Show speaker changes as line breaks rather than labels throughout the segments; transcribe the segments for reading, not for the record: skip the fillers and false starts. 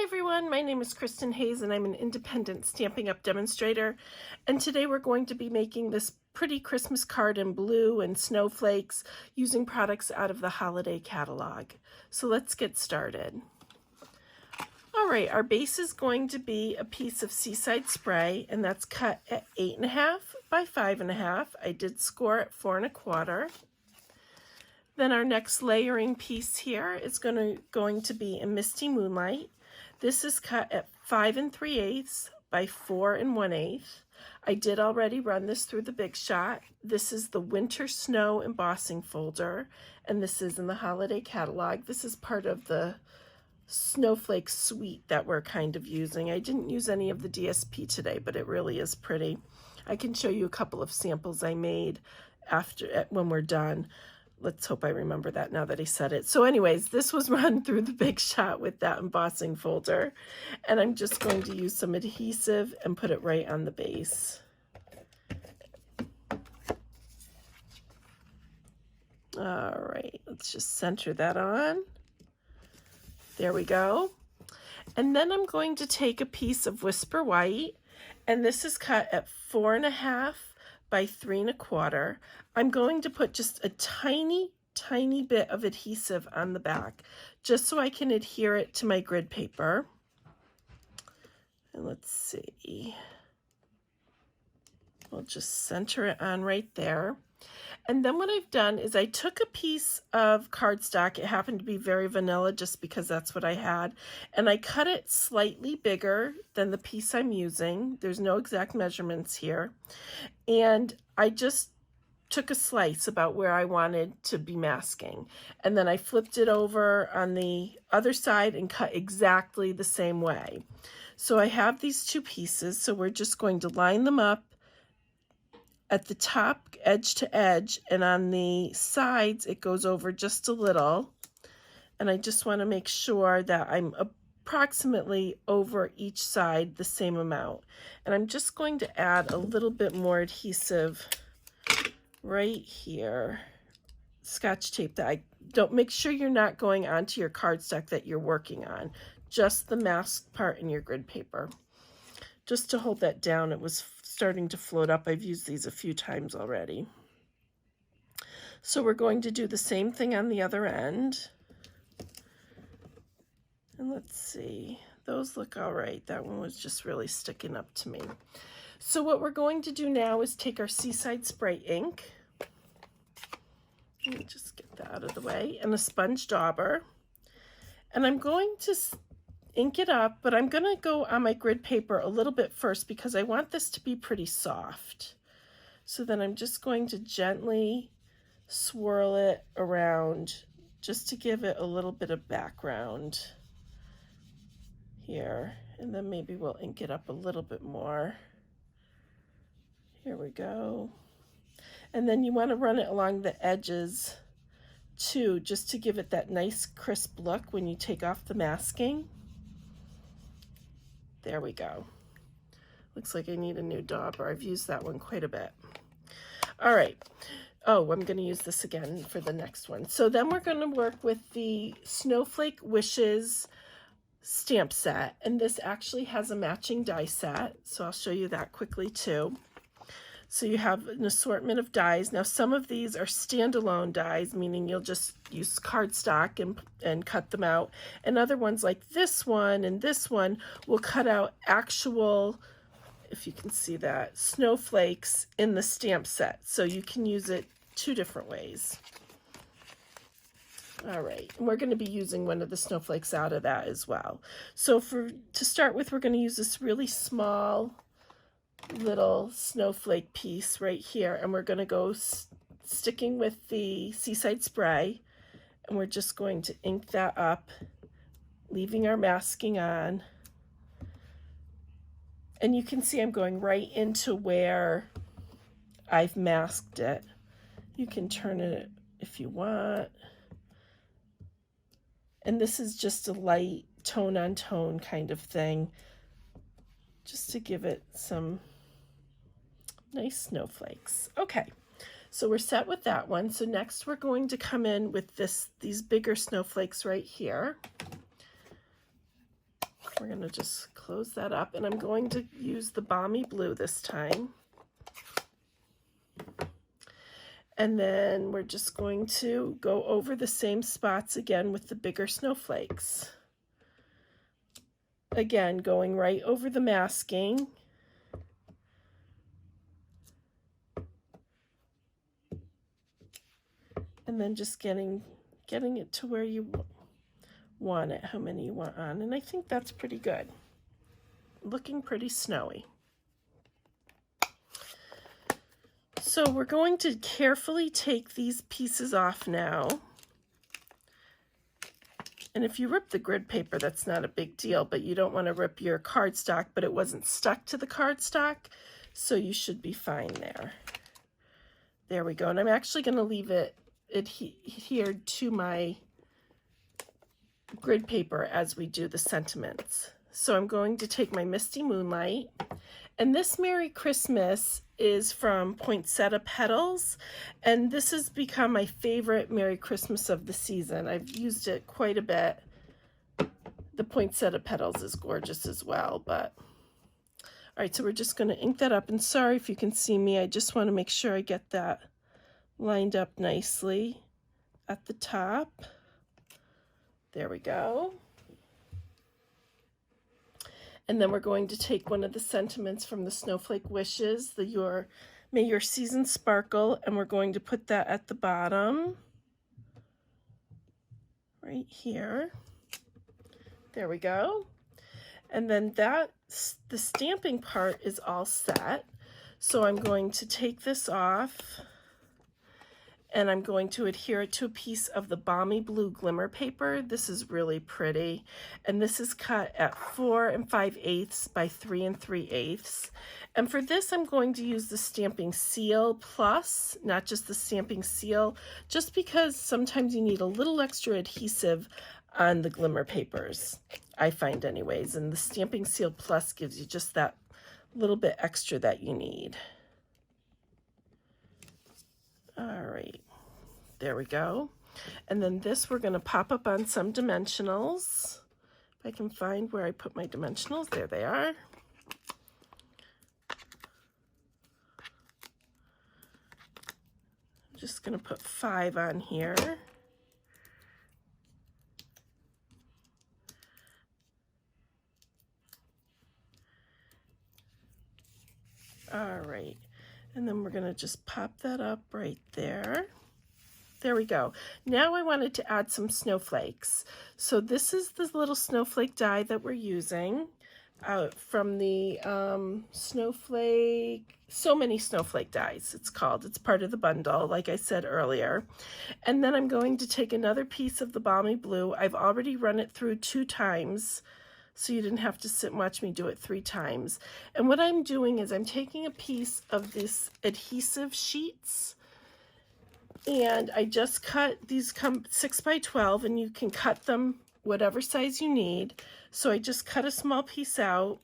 Hi everyone, my name is Kristin Hayes and I'm an independent Stampin' Up! Demonstrator, and today we're going to be making this pretty Christmas card in blue and snowflakes using products out of the holiday catalog. So let's get started. Alright, our base is going to be a piece of Seaside Spray, and that's cut at 8.5 by 5.5. I did score at 4 1/4. Then our next layering piece here is going to be a Misty Moonlight. This is cut at 5 3/8 by 4 1/8. I did already run this through the Big Shot. This is the Winter Snow embossing folder, and this is in the holiday catalog. This is part of the Snowflake suite that we're kind of using. I didn't use any of the DSP today, but it really is pretty. I can show you a couple of samples I made when we're done. Let's hope I remember that now that he said it. So anyways, this was run through the Big Shot with that embossing folder. And I'm just going to use some adhesive and put it right on the base. All right, let's just center that on. There we go. And then I'm going to take a piece of Whisper White, and this is cut at 4 1/2 by 3 1/4. I'm going to put just a tiny bit of adhesive on the back, just so I can adhere it to my grid paper. And let's see. We'll just center it on right there. And then what I've done is I took a piece of cardstock. It happened to be very vanilla just because that's what I had. And I cut it slightly bigger than the piece I'm using. There's no exact measurements here. And I just took a slice about where I wanted to be masking. And then I flipped it over on the other side and cut exactly the same way. So I have these two pieces. So we're just going to line them up at the top, edge to edge, and on the sides it goes over just a little. And I just want to make sure that I'm approximately over each side the same amount. And I'm just going to add a little bit more adhesive right here. Scotch tape that I don't, make sure you're not going onto your cardstock that you're working on, just the masked part in your grid paper. Just to hold that down. It was starting to float up. I've used these a few times already. So we're going to do the same thing on the other end. And let's see, those look all right. That one was just really sticking up to me. So what we're going to do now is take our Seaside Spray ink. Let me just get that out of the way. And a sponge dauber. And I'm going to ink it up, but I'm going to go on my grid paper a little bit first because I want this to be pretty soft. So then I'm just going to gently swirl it around just to give it a little bit of background here. And then maybe we'll ink it up a little bit more. Here we go. And then you want to run it along the edges too, just to give it that nice crisp look when you take off the masking. There we go. Looks like I need a new dauber. I've used that one quite a bit. All right. Oh, I'm going to use this again for the next one. So then we're going to work with the Snowflake Wishes stamp set. And this actually has a matching die set. So I'll show you that quickly too. So you have an assortment of dies. Now some of these are standalone dies, meaning you'll just use cardstock and cut them out. And other ones like this one and this one will cut out actual, if you can see that, snowflakes in the stamp set. So you can use it two different ways. All right, and we're going to be using one of the snowflakes out of that as well. So to start with, we're going to use this really small little snowflake piece right here, and we're going to go sticking with the Seaside Spray, and we're just going to ink that up, leaving our masking on. And you can see I'm going right into where I've masked it. You can turn it if you want. And this is just a light tone on tone kind of thing, just to give it some nice snowflakes. Okay, so we're set with that one. So next we're going to come in with these bigger snowflakes right here. We're going to just close that up, and I'm going to use the Balmy Blue this time. And then we're just going to go over the same spots again with the bigger snowflakes. Again, going right over the masking. And then just getting it to where you want it, how many you want on. And I think that's pretty good. Looking pretty snowy. So we're going to carefully take these pieces off now. And if you rip the grid paper, that's not a big deal, but you don't want to rip your cardstock, but it wasn't stuck to the cardstock, so you should be fine there. There we go. And I'm actually going to leave it adhered to my grid paper as we do the sentiments. So I'm going to take my Misty Moonlight, and this Merry Christmas is from Poinsettia Petals, and this has become my favorite Merry Christmas of the season. I've used it quite a bit. The Poinsettia Petals is gorgeous as well, but all right, so we're just going to ink that up, and sorry if you can see me, I just want to make sure I get that lined up nicely at the top. There we go. And then we're going to take one of the sentiments from the Snowflake Wishes, the May Your Season Sparkle, and we're going to put that at the bottom, right here. There we go. And then the stamping part is all set. So I'm going to take this off, and I'm going to adhere it to a piece of the Balmy Blue glimmer paper. This is really pretty, and this is cut at 4 5/8 by 3 3/8. And for this, I'm going to use the Stamping Seal Plus, not just the Stamping Seal, just because sometimes you need a little extra adhesive on the glimmer papers, I find anyways, and the Stamping Seal Plus gives you just that little bit extra that you need. All right, there we go. And then this we're going to pop up on some dimensionals. If I can find where I put my dimensionals, there they are. I'm just going to put 5 on here. All right. And then we're going to just pop that up right there. There we go. Now I wanted to add some snowflakes. So this is the little snowflake die that we're using from the Snowflake, So Many Snowflake Dies, it's called. It's part of the bundle, like I said earlier. And then I'm going to take another piece of the Balmy Blue. I've already run it through 2 times, so you didn't have to sit and watch me do it 3 times. And what I'm doing is I'm taking a piece of this adhesive sheets, and I just cut, these come 6 by 12, and you can cut them whatever size you need. So I just cut a small piece out,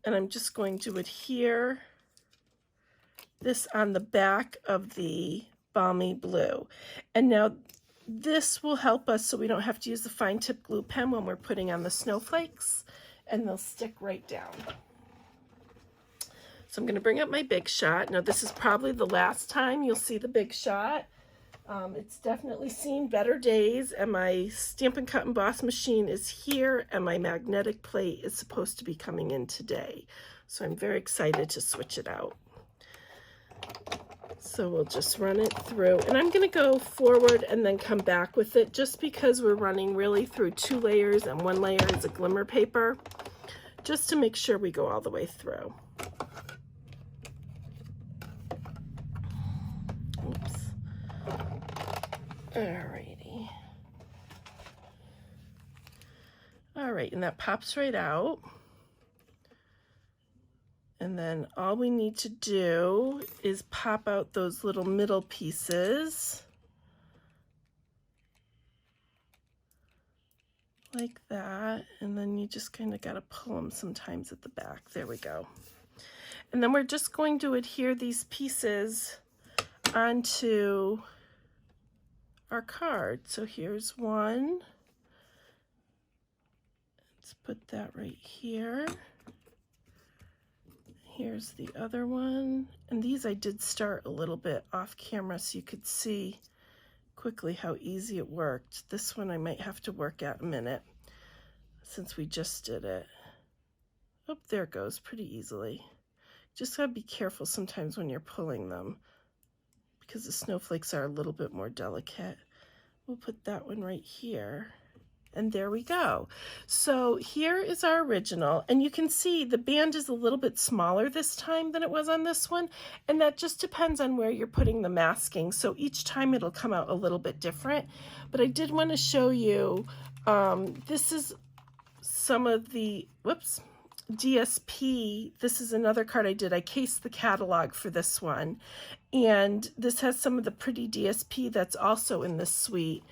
and I'm just going to adhere this on the back of the Balmy Blue. And now this will help us so we don't have to use the fine tip glue pen when we're putting on the snowflakes, and they'll stick right down. So I'm going to bring up my Big Shot. Now this is probably the last time you'll see the Big Shot. It's definitely seen better days, and my Stampin' Cut and Emboss machine is here, and my magnetic plate is supposed to be coming in today. So I'm very excited to switch it out. So we'll just run it through, and I'm going to go forward and then come back with it, just because we're running really through 2 layers and 1 layer is a glimmer paper, just to make sure we go all the way through. Oops. Alrighty. All right, and that pops right out. And then all we need to do is pop out those little middle pieces like that. And then you just kind of got to pull them sometimes at the back. There we go. And then we're just going to adhere these pieces onto our card. So here's one. Let's put that right here. Here's the other one. And these I did start a little bit off camera so you could see quickly how easy it worked. This one I might have to work at a minute since we just did it. Oh, there it goes pretty easily. Just gotta be careful sometimes when you're pulling them because the snowflakes are a little bit more delicate. We'll put that one right here. And there we go. So here is our original, and you can see the band is a little bit smaller this time than it was on this one, and that just depends on where you're putting the masking. So each time it'll come out a little bit different, but I did want to show you, this is some of the, whoops, DSP. This is another card I did. I cased the catalog for this one, and this has some of the pretty DSP that's also in this suite.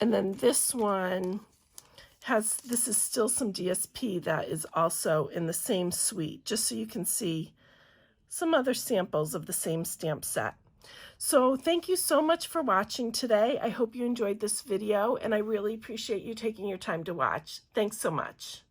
And then this one has, this is still some DSP that is also in the same suite, just so you can see some other samples of the same stamp set. So thank you so much for watching today. I hope you enjoyed this video, and I really appreciate you taking your time to watch. Thanks so much.